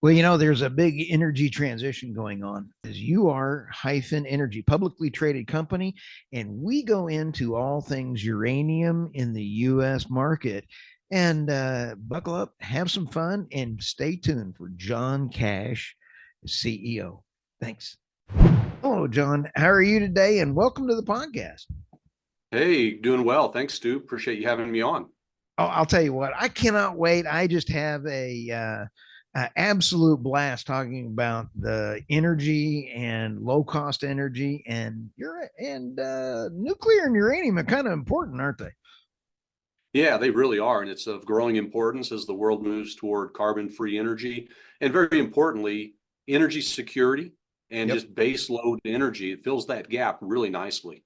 Well, there's a big energy transition going on. Is UR-Energy, publicly traded company, and we go into all things uranium in the U.S. market. And buckle up, have some fun, and stay tuned for John Cash, CEO. Thanks. Hello, John. How are you today? And welcome to the podcast. Hey, doing well. Thanks, Stu. Appreciate you having me on. Oh, I'll tell you what, I cannot wait. I just have a absolute blast talking about the energy and low cost energy and nuclear and uranium are kind of important, aren't they? Yeah, they really are. And it's of growing importance as the world moves toward carbon-free energy. And very importantly, energy security and Yep. just base load energy. It fills that gap really nicely.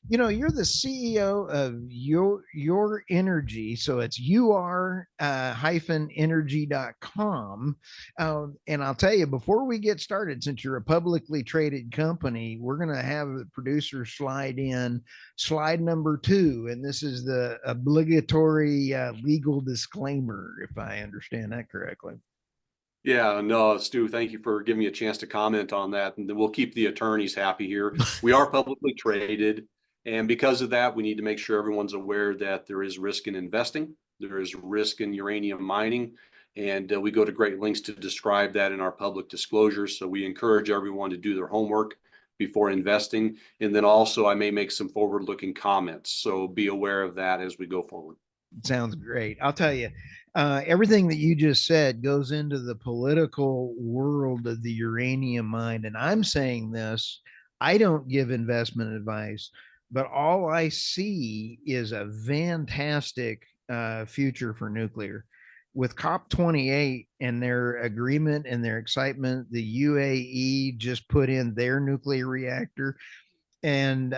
You're the CEO of your energy, so it's UR hyphen energy.com. And I'll tell you, before we get started, since you're a publicly traded company, we're going to have the producer slide in slide number 2. And this is the obligatory legal disclaimer, if I understand that correctly. Yeah, no, Stu, thank you for giving me a chance to comment on that. And we'll keep the attorneys happy here. We are publicly traded. And because of that, we need to make sure everyone's aware that there is risk in investing. There is risk in uranium mining. And we go to great lengths to describe that in our public disclosures. So we encourage everyone to do their homework before investing. And then also I may make some forward-looking comments. So be aware of that as we go forward. Sounds great. I'll tell you, everything that you just said goes into the political world of the uranium mine. And I'm saying this, I don't give investment advice, but all I see is a fantastic future for nuclear. With COP28 and their agreement and their excitement, the UAE just put in their nuclear reactor. And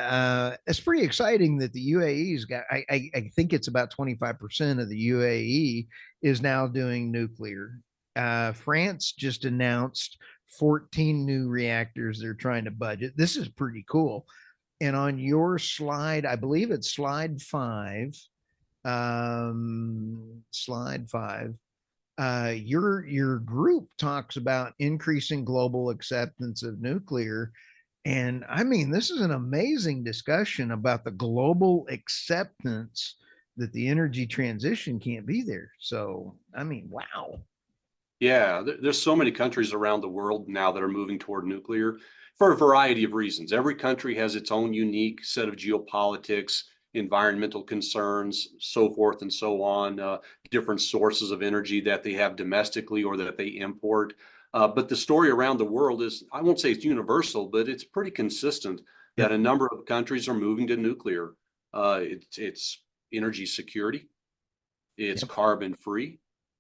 it's pretty exciting that the UAE's got, I think it's about 25% of the UAE is now doing nuclear. France just announced 14 new reactors they're trying to budget. This is pretty cool. And on your slide, I believe it's slide five, your group talks about increasing global acceptance of nuclear. And I mean, this is an amazing discussion about the global acceptance that the energy transition can't be there. So, I mean, wow. Yeah, there's so many countries around the world now that are moving toward nuclear for a variety of reasons. Every country has its own unique set of geopolitics, environmental concerns, so forth and so on, different sources of energy that they have domestically or that they import. But the story around the world is, I won't say it's universal, but it's pretty consistent that Yep. a number of countries are moving to nuclear. It's energy security, it's Yep. carbon free,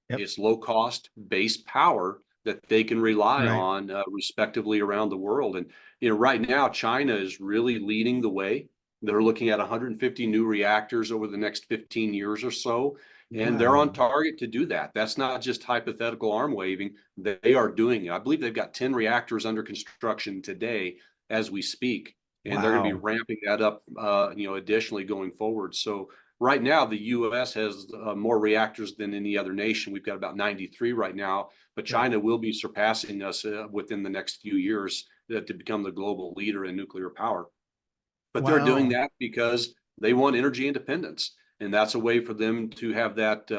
Yep. it's low cost base power that they can rely Right. on respectively around the world. And right now, China is really leading the way. They're looking at 150 new reactors over the next 15 years or so. And they're on Wow. target to do that. That's not just hypothetical arm waving. They are doing it. I believe they've got 10 reactors under construction today as we speak. And they're going to be Wow. ramping that up, additionally going forward. So right now, the U.S. has more reactors than any other nation. We've got about 93 right now, but Right. China will be surpassing us within the next few years to become the global leader in nuclear power. But they're doing Wow. that because they want energy independence. And that's a way for them to have that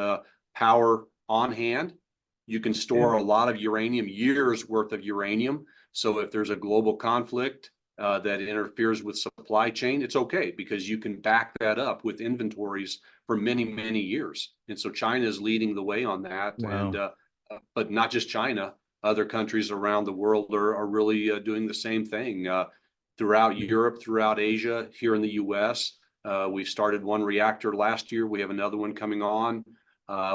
power on hand. You can Yeah. store a lot of uranium, years worth of uranium. So if there's a global conflict that interferes with supply chain, it's okay because you can back that up with inventories for many, many years. And so China is leading the way on that. And Wow. but not just China, other countries around the world are really doing the same thing. Throughout Europe, throughout Asia, here in the US. We've started one reactor last year. We have another one coming on.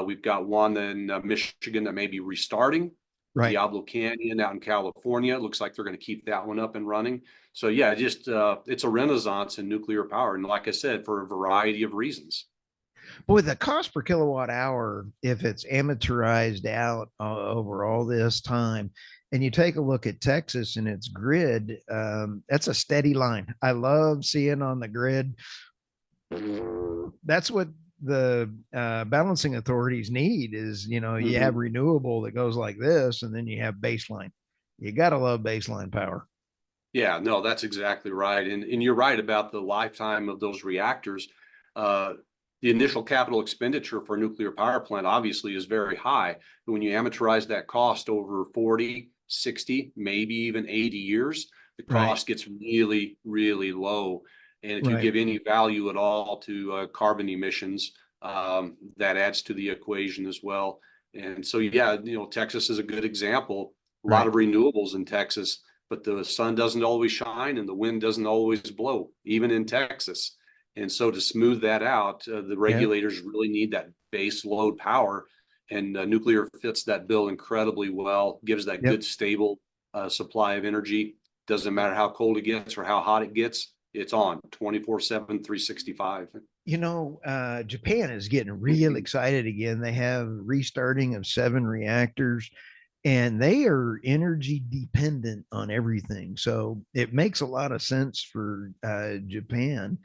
We've got one in Michigan that may be restarting. Right. Diablo Canyon out in California. It looks like they're going to keep that one up and running. So yeah, just it's a renaissance in nuclear power. And like I said, for a variety of reasons. Boy, the cost per kilowatt hour, if it's amateurized out over all this time, and you take a look at Texas and its grid, that's a steady line. I love seeing on the grid. That's what balancing authorities need is, you know, you have Mhm. renewable that goes like this, and then you have baseline. You got to love baseline power. Yeah, no, that's exactly right. And you're right about the lifetime of those reactors. Uh, the initial capital expenditure for a nuclear power plant obviously is very high. But when you amortize that cost over 40, 60, maybe even 80 years, the Right. cost gets really, really low. And if you Right. give any value at all to carbon emissions, that adds to the equation as well. And so, yeah, Texas is a good example. A lot Right. of renewables in Texas, but the sun doesn't always shine and the wind doesn't always blow, even in Texas. And so to smooth that out, the Yeah. regulators really need that base load power. And nuclear fits that bill incredibly well, gives that Yep. good, stable supply of energy. Doesn't matter how cold it gets or how hot it gets, it's on 24/7, 365. You know, Japan is getting real excited again. They have restarting of 7 reactors, and they are energy dependent on everything. So it makes a lot of sense for Japan.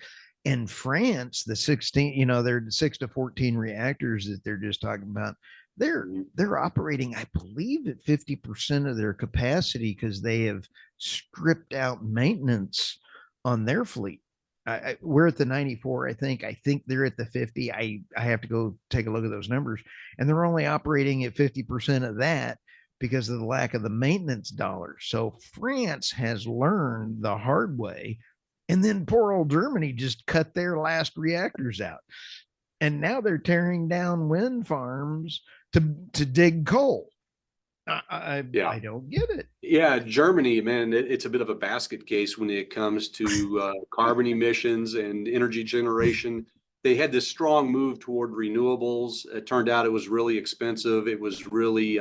And France, the 16, you know, they're the 6 to 14 reactors that they're just talking about. They're Mhm. they're operating, I believe, at 50% of their capacity because they have stripped out maintenance on their fleet. We're at the 94, I think. I think they're at the 50. I have to go take a look at those numbers, and they're only operating at 50% of that because of the lack of the maintenance dollars. So France has learned the hard way. And then poor old Germany just cut their last reactors out. And now they're tearing down wind farms to dig coal. Yeah. I don't get it. Yeah, Germany, man, it's a bit of a basket case when it comes to carbon emissions and energy generation. They had this strong move toward renewables. It turned out it was really expensive. It was really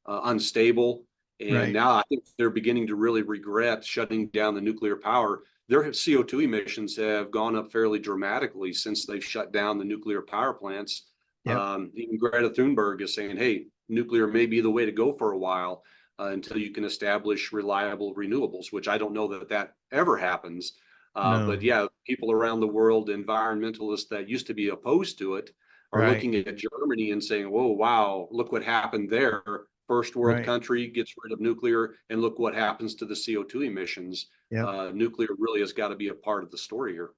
unstable. And Right. now I think they're beginning to really regret shutting down the nuclear power. Their CO2 emissions have gone up fairly dramatically since they've shut down the nuclear power plants. Yep. Even Greta Thunberg is saying, hey, nuclear may be the way to go for a while until you can establish reliable renewables, which I don't know that that ever happens. But No. yeah, people around the world, environmentalists that used to be opposed to it, are Right. looking at Germany and saying, "Whoa, wow, look what happened there. First world Right. country gets rid of nuclear, and look what happens to the CO2 emissions." Yep. Nuclear really has got to be a part of the story here.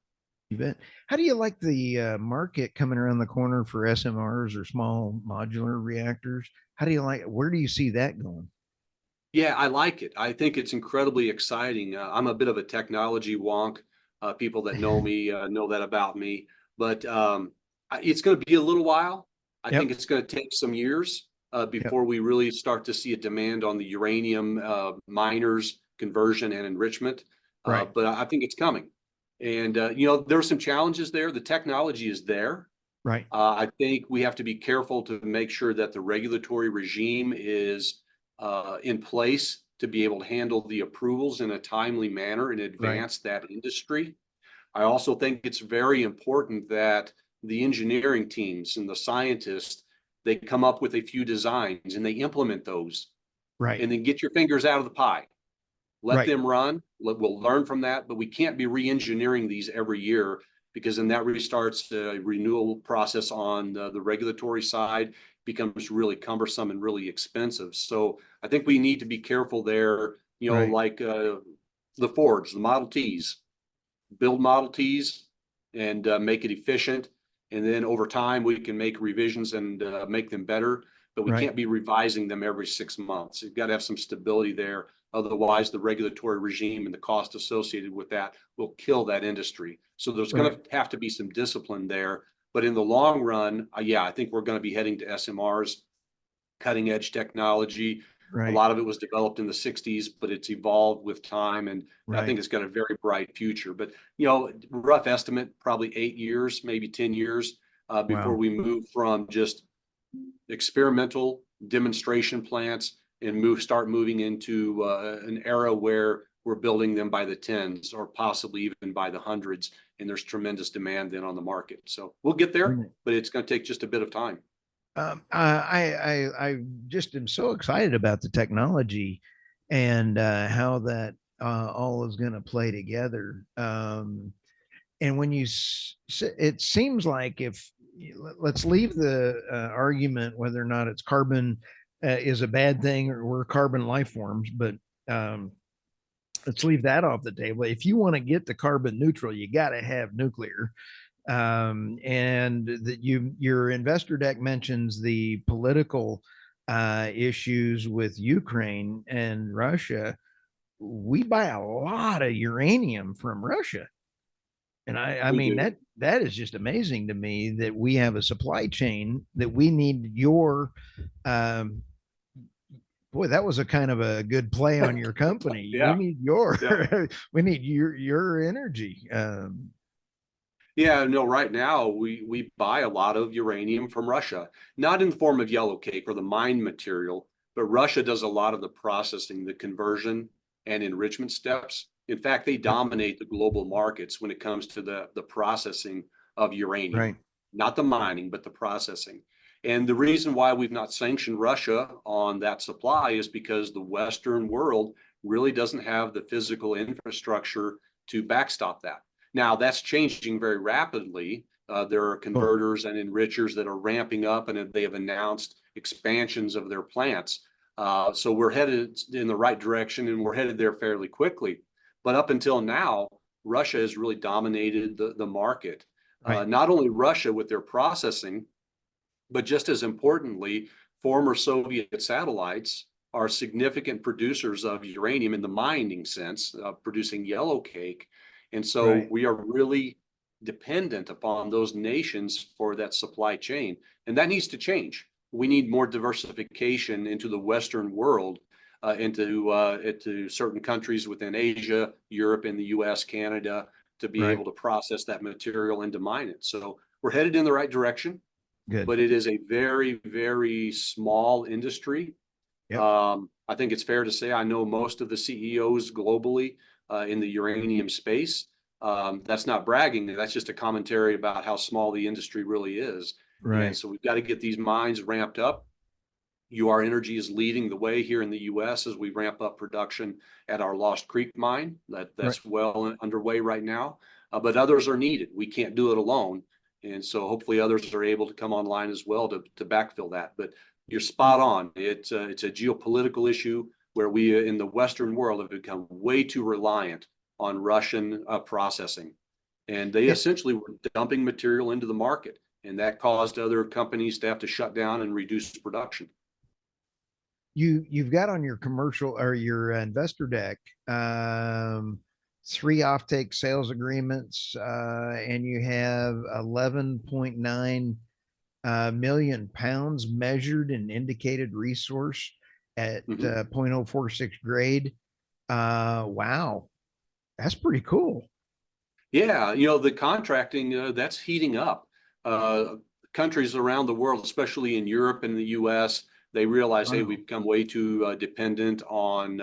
You bet. How do you like the market coming around the corner for SMRs or small modular reactors? How do you like it? Where do you see that going? Yeah, I like it. I think it's incredibly exciting. I'm a bit of a technology wonk. People that know me know that about me. But it's going to be a little while. I think Yep. it's going to take some years Yep. before we really start to see a demand on the uranium miners conversion and enrichment. Right. But I think it's coming. And there are some challenges there. The technology is there. Right. I think we have to be careful to make sure that the regulatory regime is in place to be able to handle the approvals in a timely manner and Right. advance that industry. I also think it's very important that the engineering teams and the scientists, they come up with a few designs and they implement those Right. and then get your fingers out of the pie. Let Right. them run. We'll learn from that, but we can't be re-engineering these every year because then that restarts the renewal process on the regulatory side, becomes really cumbersome and really expensive. So I think we need to be careful there, Right. like the Fords, the Model Ts, build Model Ts and make it efficient. And then over time, we can make revisions and make them better, but we Right. can't be revising them every 6 months. You've got to have some stability there. Otherwise, the regulatory regime and the cost associated with that will kill that industry. So there's going Right. to have to be some discipline there. But in the long run, yeah, I think we're going to be heading to SMRs, cutting edge technology. A Right. lot of it was developed in the 60s, but it's evolved with time. And I Right. think it's got a very bright future. But, rough estimate, probably 8 years, maybe 10 years before Wow. we move from just experimental demonstration plants and start moving into an era where we're building them by the tens or possibly even by the hundreds. And there's tremendous demand then on the market. So we'll get there, but it's going to take just a bit of time. I just am so excited about the technology and how that all is going to play together. And when it seems like let's leave the argument whether or not it's carbon is a bad thing or we're carbon life forms, but um, let's leave that off the table. If you want to get to carbon neutral, you got to have nuclear. And that your investor deck mentions the political issues with Ukraine and Russia. We buy a lot of uranium from Russia. And I We mean do. that is just amazing to me that we have a supply chain that we need your um, boy, that was a kind of a good play on your company. We Yeah. need your Yeah. we need your energy. Yeah, no, right now we buy a lot of uranium from Russia, not in the form of yellow cake or the mine material, but Russia does a lot of the processing, the conversion and enrichment steps. In fact, they Yep. dominate the global markets when it comes to the processing of uranium, Right. not the mining, but the processing. And the reason why we've not sanctioned Russia on that supply is because the Western world really doesn't have the physical infrastructure to backstop that. Now that's changing very rapidly. There are Cool. converters and enrichers that are ramping up, and they have announced expansions of their plants. So we're headed in the right direction, and we're headed there fairly quickly. But up until now, Russia has really dominated the market. Right. Not only Russia with their processing, but just as importantly, former Soviet satellites are significant producers of uranium in the mining sense, producing yellow cake. And so Right. we are really dependent upon those nations for that supply chain. And that needs to change. We need more diversification into the Western world, into certain countries within Asia, Europe, and the US, Canada, to be Right. able to process that material and to mine it. So we're headed in the right direction, Good. but it is a very, very small industry. Yep. I think it's fair to say I know most of the CEOs globally in the uranium space. That's not bragging. That's just a commentary about how small the industry really is. And Right. so we've got to get these mines ramped up. UR-Energy is leading the way here in the U.S. as we ramp up production at our Lost Creek mine. Right. That's well underway right now, but others are needed. We can't do it alone, and so hopefully others are able to come online as well to backfill that. But you're spot on. It's a geopolitical issue where we in the Western world have become way too reliant on Russian processing, and they It, essentially were dumping material into the market, and that caused other companies to have to shut down and reduce production. you've got on your commercial or your investor deck three offtake sales agreements and you have 11.9 million pounds measured and indicated resource at Mhm. 0.046 grade. Wow, that's pretty cool. Yeah, the contracting that's heating up. Uh, Countries around the world, especially in Europe and the U.S., they realize, hey, Wow. we've become way too dependent on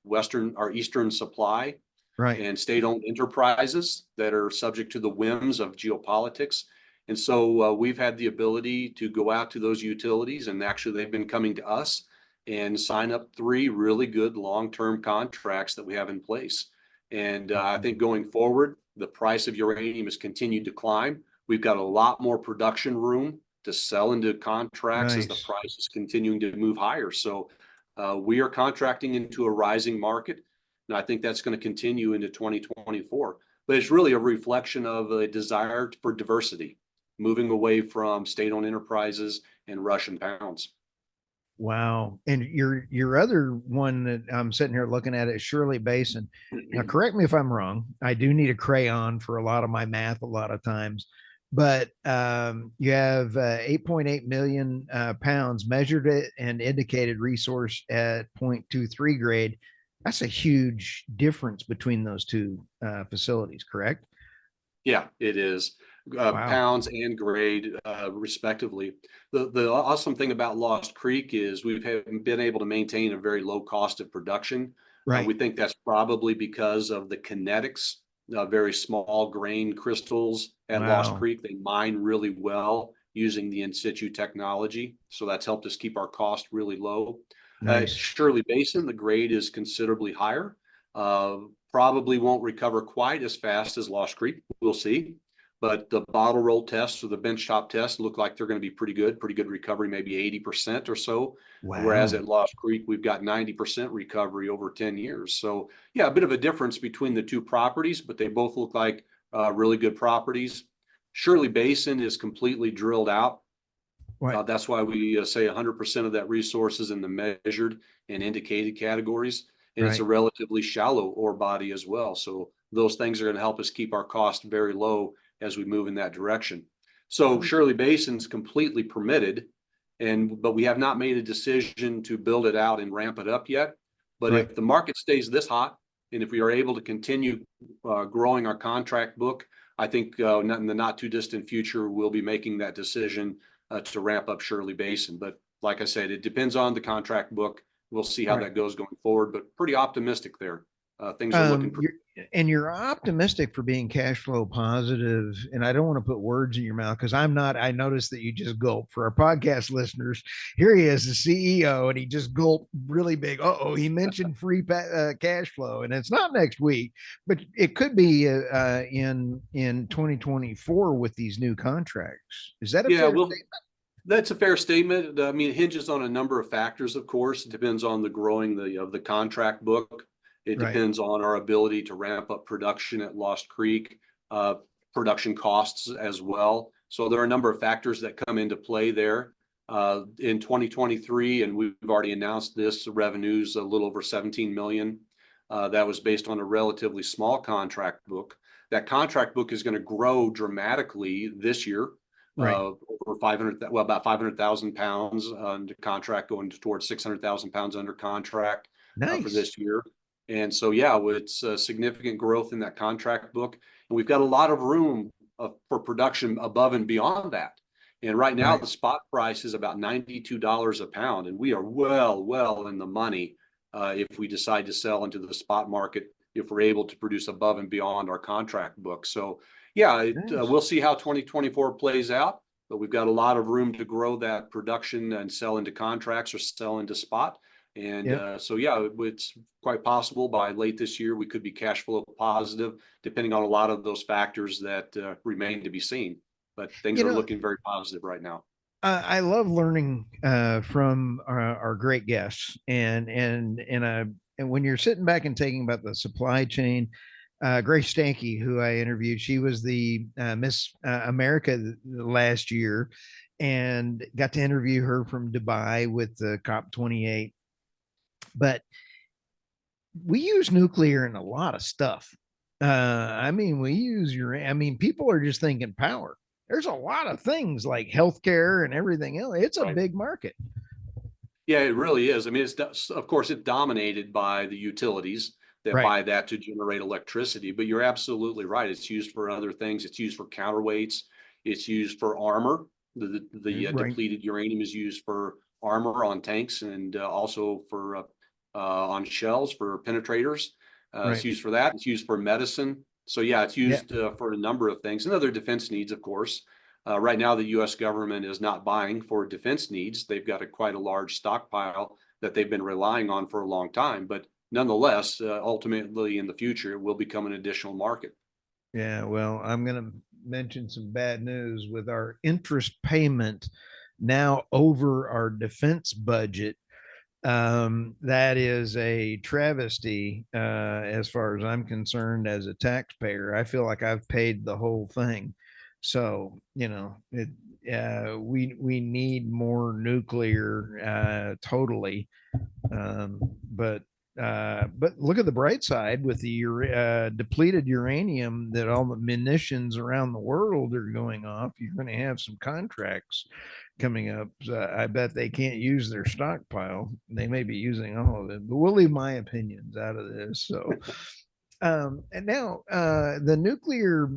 Western or Eastern supply Right. and state-owned enterprises that are subject to the whims of geopolitics. And so we've had the ability to go out to those utilities, and actually they've been coming to us and sign up three really good long-term contracts that we have in place. And I think going forward, the price of uranium has continued to climb. We've got a lot more production room to sell into contracts as the Nice. price is continuing to move higher. So we are contracting into a rising market. And I think that's going to continue into 2024. But it's really a reflection of a desire for diversity, moving away from state-owned enterprises and Russian pounds. Wow. And your other one that I'm sitting here looking at is Shirley Basin. Now, correct me if I'm wrong. I do need a crayon for a lot of my math a lot of times, but you have 8.8 million pounds measured it and indicated resource at 0.23 grade. That's a huge difference between those two facilities, correct? Yeah, it is. Wow. Pounds and grade, respectively. The awesome thing about Lost Creek is been able to maintain a very low cost of production. Right. We think that's probably because of the kinetics, very small grain crystals at Lost Wow. Creek. They mine really well using the in situ technology. So that's helped us keep our cost really low. Nice. Shirley Basin, the grade is considerably higher. Probably won't recover quite as fast as Lost Creek. We'll see. But the bottle roll tests or the benchtop tests look like they're going to be pretty good recovery, maybe 80% or so. Whereas Wow. at Lost Creek, we've got 90% recovery over 10 years. So yeah, a bit of a difference between the two properties, but they both look like really good properties. Shirley Basin is completely drilled out. Right. That's why we say 100% of that resource is in the measured and indicated categories. And it's a Right. relatively shallow ore body as well. So those things are going to help us keep our cost very low as we move in that direction. So Shirley Basin's completely permitted, but we have not made a decision to build it out and ramp it up yet. But Right. if the market stays this hot, and if we are able to continue growing our contract book, I think in the not too distant future, we'll be making that decision to ramp up Shirley Basin. But like I said, it depends on the contract book. We'll see how Right. that goes going forward, but pretty optimistic there. Things are looking pretty. You're optimistic for being cash flow positive, and I don't want to put words in your mouth because I'm not. I noticed that you just gulped. For our podcast listeners, here he is, the CEO, and he just gulped really big. Oh, he mentioned free cash flow, and it's not next week, but it could be in 2024 with these new contracts. Is that a Yeah, fair well, statement? that's a fair statement. I mean, it hinges on a number of factors, of course. It depends on the growing of the contract book. It Right. depends on our ability to ramp up production at Lost Creek, uh, production costs as well. So there are a number of factors that come into play there. In 2023, and we've already announced this, revenues a little over 17 million. That was based on a relatively small contract book. That contract book is going to grow dramatically this year. Right. Over 500, well, about 500,000 pounds under contract, going towards 600,000 pounds under contract for Nice. this year. And so, yeah, it's significant growth in that contract book. And we've got a lot of room for production above and beyond that. And right now, Right. the spot price is about $92 a pound. And we are well in the money if we decide to sell into the spot market, if we're able to produce above and beyond our contract book. So, yeah, Nice. we'll see how 2024 plays out, but we've got a lot of room to grow that production and sell into contracts or sell into spot. And Yep. so, yeah, it's quite possible by late this year, we could be cash flow positive, depending on a lot of those factors that remain to be seen. But things You are know, looking very positive right now. I love learning from our great guests, and when you're sitting back and thinking about the supply chain, Grace Stanke, who I interviewed, she was the Miss America last year, and got to interview her from Dubai with the COP28. But we use nuclear in a lot of stuff. I mean, we use your. I mean, people are just thinking power. There's a lot of things like healthcare and everything else. It's a Right. big market. Yeah, it really is. I mean, of course, it's dominated by the utilities that Right. buy that to generate electricity, but you're absolutely right. It's used for other things. It's used for counterweights. It's used for armor. The Right. depleted uranium is used for armor on tanks and also for on shells for penetrators. It's Right. used for that. It's used for medicine. So yeah, it's Yeah. used for a number of things and other defense needs, of course. Right now, the U.S. government is not buying for defense needs. They've got quite a large stockpile that they've been relying on for a long time. But nonetheless, ultimately in the future, it will become an additional market. Yeah. Well, I'm going to mention some bad news with our interest payment now over our defense budget. That is a travesty as far as I'm concerned as a taxpayer. I feel like I've paid the whole thing. So, we need more nuclear totally. But look at the bright side with the depleted uranium that all the munitions around the world are going off. You're going to have some contracts coming up. I bet they can't use their stockpile. They may be using all of it, but we'll leave my opinions out of this. So, and now the nuclear.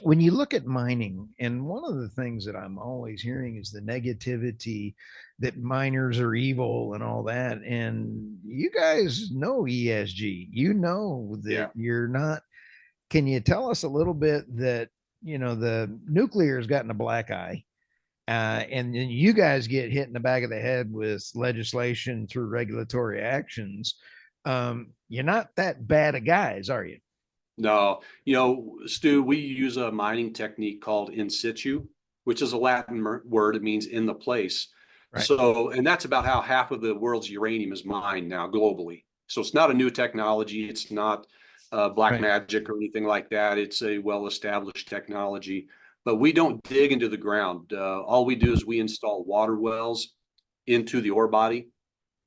When you look at mining, and one of the things that I'm always hearing is the negativity that miners are evil and all that. And you guys know ESG, you know that Yeah. you're not. Can you tell us a little bit that, the nuclear has gotten a black eye? And then you guys get hit in the back of the head with legislation through regulatory actions. You're not that bad of guys, are you? No, you know, Stu, we use a mining technique called in situ, which is a Latin word. It means in the place. Right. So, and that's about how half of the world's uranium is mined now globally. So it's not a new technology. It's not black Right. magic or anything like that. It's a well-established technology, but we don't dig into the ground. All we do is we install water wells into the ore body,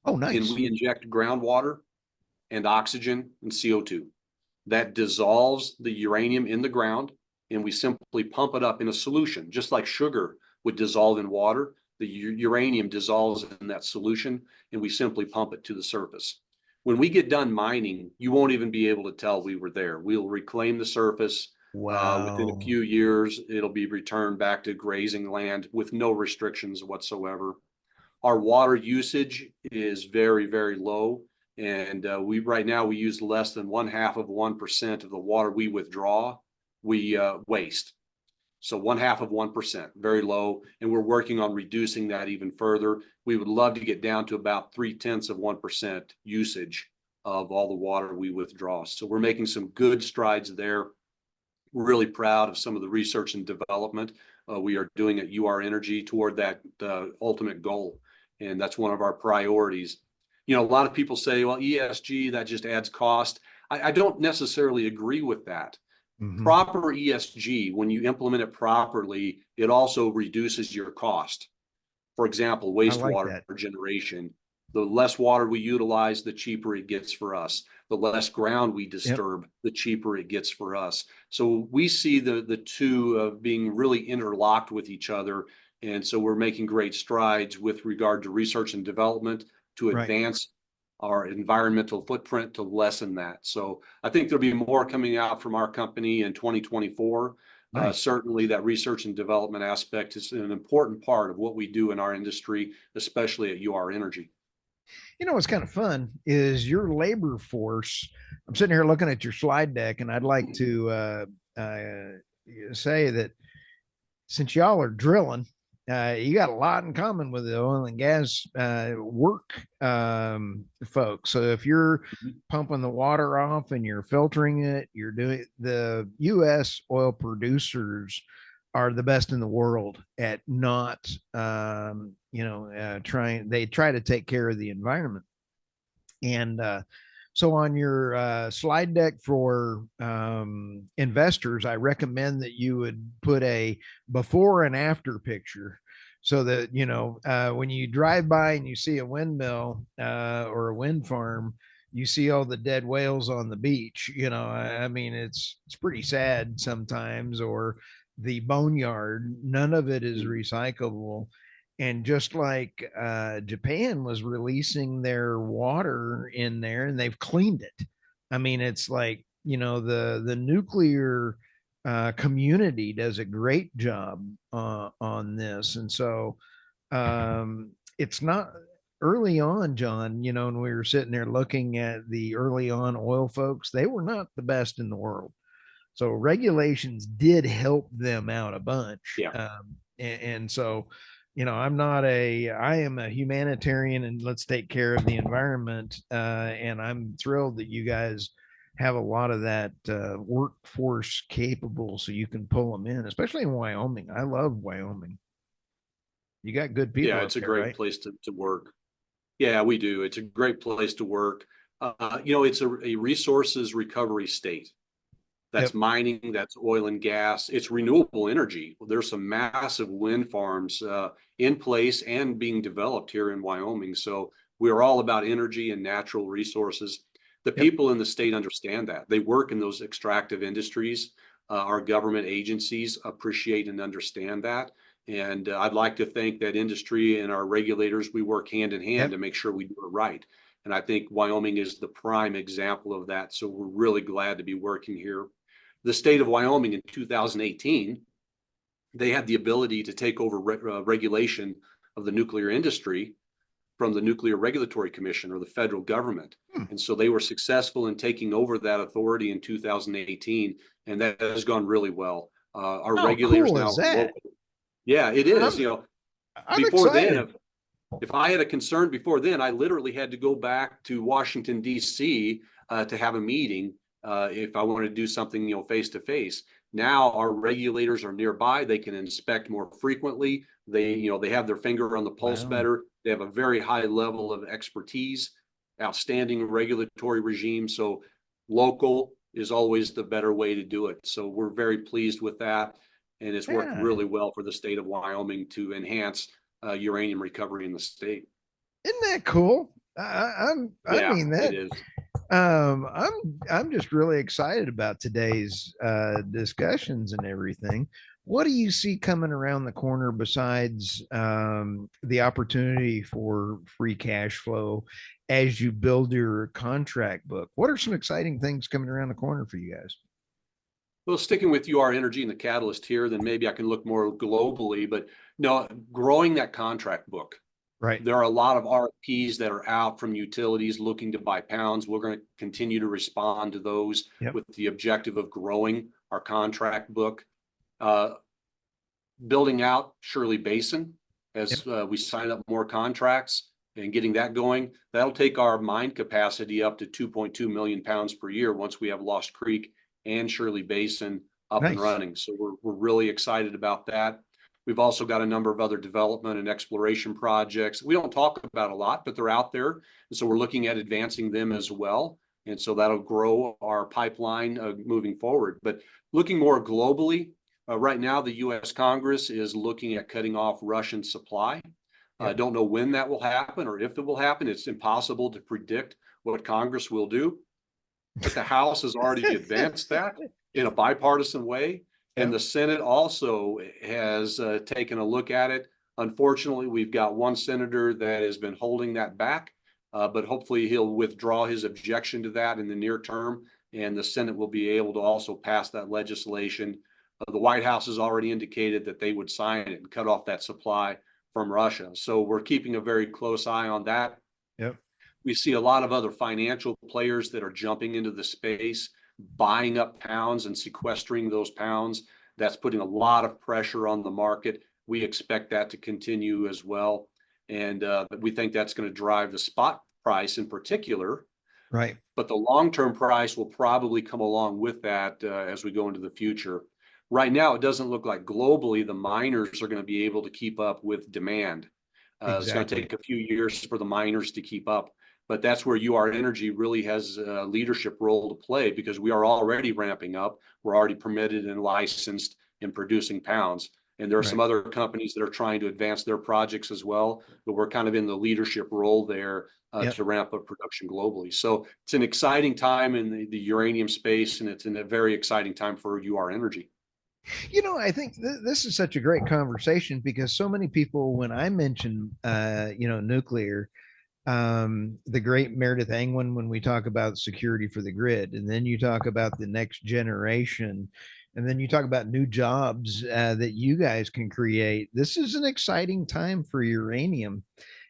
Oh, and nice. we inject groundwater and oxygen and CO2 that dissolves the uranium in the ground, and we simply pump it up in a solution, just like sugar would dissolve in water. The uranium dissolves in that solution, and we simply pump it to the surface. When we get done mining, you won't even be able to tell we were there. We'll reclaim the surface. Within a Wow. few years, it'll be returned back to grazing land with no restrictions whatsoever. Our water usage is very, very low. And we right now we use less than 0.5% of the water we withdraw, we waste. So 0.5%, very low. And we're working on reducing that even further. We would love to get down to about 0.3% usage of all the water we withdraw. So we're making some good strides there. We're really proud of some of the research and development we are doing at UR-Energy toward that ultimate goal. And that's one of our priorities. You know, a lot of people say, well, ESG, that just adds cost. I don't necessarily agree with that. Hmm. Proper ESG, when you implement it properly, it also reduces your cost. For example, I like wastewater that. generation. The less water we utilize, the cheaper it gets for us. The less ground we Yep. disturb, the cheaper it gets for us. So we see the two being really interlocked with each other. And so we're making great strides with regard to research and development to Right. advance our environmental footprint to lessen that. So I think there'll be more coming out from our company in 2024. Nice. Certainly, that research and development aspect is an important part of what we do in our industry, especially at UR-Energy. You know what's kind of fun is your labor force. I'm sitting here looking at your slide deck, and I'd like to say that since y'all are drilling, you got a lot in common with the oil and gas work folks. So if you're pumping the water off and you're filtering it, you're doing the U.S. oil producers are the best in the world at not, they try to take care of the environment. And so on your slide deck for investors, I recommend that you would put a before and after picture so that, when you drive by and you see a windmill or a wind farm, you see all the dead whales on the beach. I mean, it's pretty sad sometimes, or the boneyard, none of it is recyclable. And just like Japan was releasing their water in there and they've cleaned it. I mean, it's like, the nuclear community does a great job on this. And so it's not early on, John, when we were sitting there looking at the early on oil folks, they were not the best in the world. So regulations did help them out a bunch. Yeah. And so, I am a humanitarian and let's take care of the environment. And I'm thrilled that you guys have a lot of that workforce capable so you can pull them in, especially in Wyoming. I love Wyoming. You got good Yeah, people up it's a there, great right? place to work. Yeah, we do. It's a great place to work. It's a resources recovery state. That's Yep. mining, that's oil and gas, it's renewable energy. There's some massive wind farms in place and being developed here in Wyoming. So we're all about energy and natural resources. The Yep. people in the state understand that. They work in those extractive industries. Our government agencies appreciate and understand that. And I'd like to think that industry and our regulators, we work hand in hand Yep. to make sure we do it right. And I think Wyoming is the prime example of that. So we're really glad to be working here. The state of Wyoming in 2018, they had the ability to take over regulation of the nuclear industry from the Nuclear Regulatory Commission or the federal government. Hmm. And so they were successful in taking over that authority in 2018, and that has gone really well. Our How regulators cool now is are that? local. Yeah, it is. I'm I'm Before then, excited. if I had a concern before then, I literally had to go back to Washington, D.C. To have a meeting if I want to do something, face to face. Now our regulators are nearby. They can inspect more frequently. They have their finger on the pulse Wow. better. They have a very high level of expertise, outstanding regulatory regime. So local is always the better way to do it. So we're very pleased with that. And it's worked Yeah. really well for the state of Wyoming to enhance uranium recovery in the state. Isn't that cool? I Yeah, mean it that is. I'm just really excited about today's discussions and everything. What do you see coming around the corner besides the opportunity for free cash flow as you build your contract book? What are some exciting things coming around the corner for you guys? Well, sticking with UR-Energy and the catalyst here, then maybe I can look more globally, but no, growing that contract book. Right. There are a lot of RFPs that are out from utilities looking to buy pounds. We're going to continue to respond to those Yep. with the objective of growing our contract book. Building out Shirley Basin as we sign up more contracts and getting that going. That'll take our mine capacity up to 2.2 million pounds per year once we have Lost Creek and Shirley Basin up and Nice. running. So we're really excited about that. We've also got a number of other development and exploration projects. We don't talk about a lot, but they're out there. And so we're looking at advancing them as well. And so that'll grow our pipeline moving forward. But looking more globally, right now, the U.S. Congress is looking at cutting off Russian supply. I don't know when that will happen or if it will happen. It's impossible to predict what Congress will do. But the House has already advanced that in a bipartisan way. And the Senate also has taken a look at it. Unfortunately, we've got one senator that has been holding that back, but hopefully he'll withdraw his objection to that in the near term. And the Senate will be able to also pass that legislation. The White House has already indicated that they would sign it and cut off that supply from Russia. So we're keeping a very close eye on that. Yep. We see a lot of other financial players that are jumping into the space, buying up pounds and sequestering those pounds. That's putting a lot of pressure on the market. We expect that to continue as well. And we think that's going to drive the spot price in particular. Right. But the long-term price will probably come along with that as we go into the future. Right now, it doesn't look like globally the miners are going to be able to keep up with demand. It's going to Exactly. take a few years for the miners to keep up, but that's where UR-Energy really has a leadership role to play because we are already ramping up. We're already permitted and licensed in producing pounds. And there are some Right. other companies that are trying to advance their projects as well, but we're kind of in the leadership role there Yep. to ramp up production globally. So it's an exciting time in the uranium space, and it's a very exciting time for UR-Energy. I think this is such a great conversation because so many people, when I mention, nuclear, the great Meredith Angwin, when we talk about security for the grid, and then you talk about the next generation, and then you talk about new jobs that you guys can create. This is an exciting time for uranium,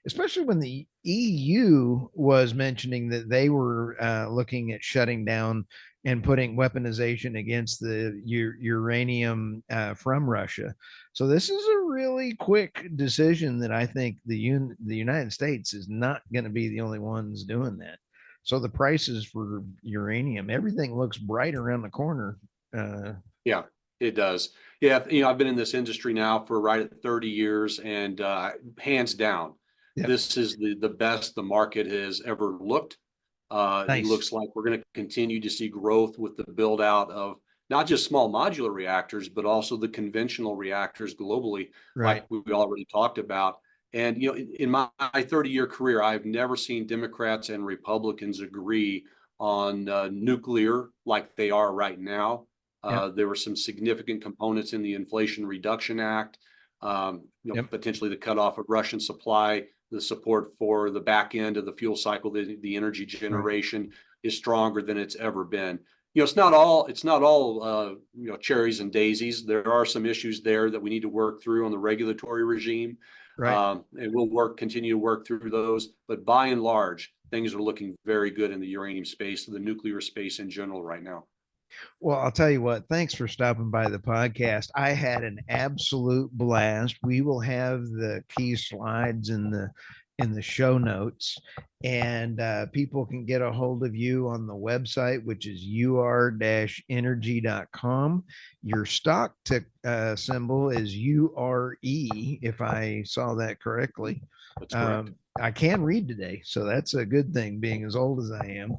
especially when the EU was mentioning that they were looking at shutting down and putting weaponization against the uranium from Russia. So this is a really quick decision that I think the United States is not going to be the only ones doing that. So the prices for uranium, everything looks bright around the corner. Yeah, it does. Yeah, I've been in this industry now for right at 30 years, and hands down, Yeah. this is the best the market has ever looked. It Nice. looks like we're going to continue to see growth with the build out of not just small modular reactors, but also the conventional reactors globally, Right. like we already talked about. And in my 30-year career, I've never seen Democrats and Republicans agree on nuclear like they are right now. Yep. There were some significant components in the Inflation Reduction Act, Yep. potentially the cutoff of Russian supply, the support for the back end of the fuel cycle, the energy generation is stronger than it's ever been. It's not all cherries and daisies. There are some issues there that we need to work through on the regulatory regime. Right. And we'll continue to work through those. But by and large, things are looking very good in the uranium space, the nuclear space in general right now. Well, I'll tell you what, thanks for stopping by the podcast. I had an absolute blast. We will have the key slides in the show notes. And people can get a hold of you on the website, which is ur-energy.com. Your stock symbol is URE, if I saw that correctly. That's correct. I can read today, so that's a good thing, being as old as I am.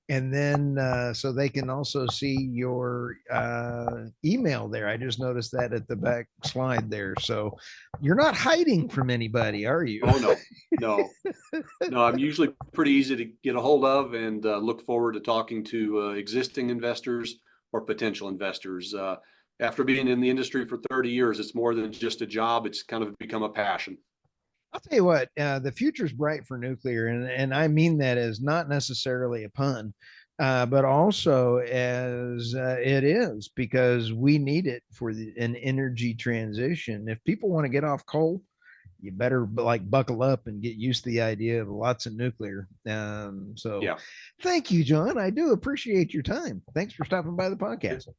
And then so they can also see your email there. I just noticed that at the back slide there. So you're not hiding from anybody, are you? Oh, no, no, no. I'm usually pretty easy to get a hold of, and look forward to talking to existing investors or potential investors. After being in the industry for 30 years, it's more than just a job. It's kind of become a passion. I'll tell you what, the future's bright for nuclear, and I mean that as not necessarily a pun, but also as it is, because we need it for an energy transition. If people want to get off coal, you better like buckle up and get used to the idea of lots of nuclear. So Yeah. thank you, John. I do appreciate your time. Thanks for stopping by the podcast.